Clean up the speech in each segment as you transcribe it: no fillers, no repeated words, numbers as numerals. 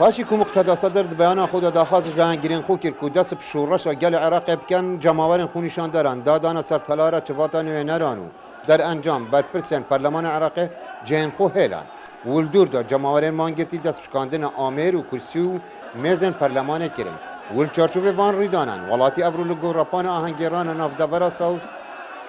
پاشی که مقتدا صدر بیان خود داخوازش لان گیرین خو کرد که دست بشورش گل عراق بکن جماورین خونیشان دارن دادان سر تلاره چواتان و نرانو در انجام برپرسن پارلمان عراق جین خو هلان ولدور دا جماورین مانگرتی دست بشکاندن آمیر و کرسی و میزن پارلمان کرن ول چارچوب وان ریدانن ولاتی ابرولگو راپان آهنگران نافداورا ساوز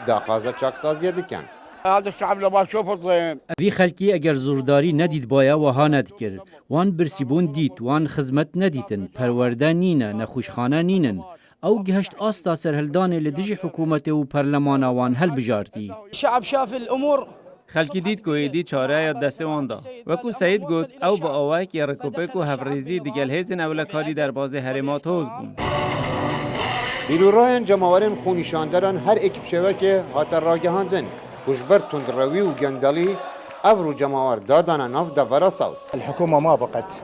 داخوازه چاکسازی دکن هذا الشعب لما شوفه زين اوی خلکی اگر زورداری ندید بایا وها ندکر وان برسیبون دید وان خدمت ندیتن پرورده نینه نخوشخانه نینن او گهشت آستا سرهلدان لدجی حکومت و پرلمان وان هل بجارتی الشعب شاف الامور خلکی دید که ایدی چاره یا دست وان دا وکو سعید گفت او با آوک یا رکوبک و هفریزی دیگل هیزن اولکاری در باز حرمات هوز بون بیرورایان جماورین خونیشاندران هر اکیب شوه که هاتر راگهاندن کشبر تندروی و گندلی افرو جماور دادانا ناف دورا ساوس الحكومة ما بقت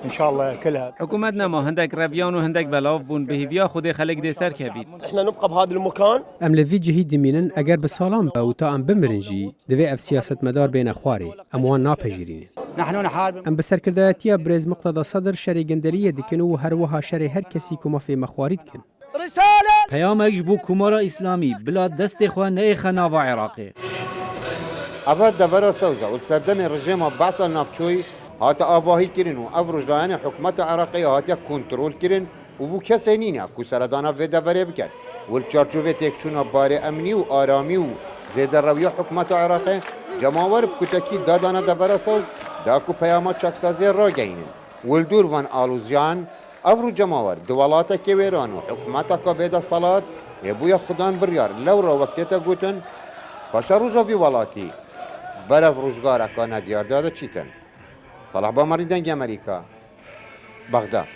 إن شاء الله كلها حکومت نما هندک رویان و هندک بلاف بون بهیویا خود خلق دی سر کبید احنا نبقى بهذا المكان ام لوی جهید دمینن اگر به سالام او تا ام بمرنجی دوی اف سیاست مدار بین خواری ام وان ناپجیرین نحن نحارب ام بسرکردایتی برز مقتدا صدر شری گندری دکن و هر وها شری هر کسی که مفی مخوارید کن رسالة پیام اگش بو کمارا اسلامی بلا دست خواه نیخ ناوا عراقی اول دورا سوزا و سردم رژیم بعث نافچوی هات آواهی کرن و افروج لایان حکومت عراقی هات کنترل کرن و بو کسی نینه که سردانا و دوره بکرد و چارچوبه تکچونا بار امنی و آرامی و زیده روی حکومت عراقی جماور بکتکی دادانا دورا سوز داکو پیامات چاکسازی را گینن ولدور وان آلوزیان افرو جماور دوالاتا که ویران و حکومتا که بید استالات یبویا خودان بریار لو را وقتیتا گوتن پاشا روژا وی والاتی برف روزگار که ندیار داده چیتن صلاح با مریدنگ امریکا بغداد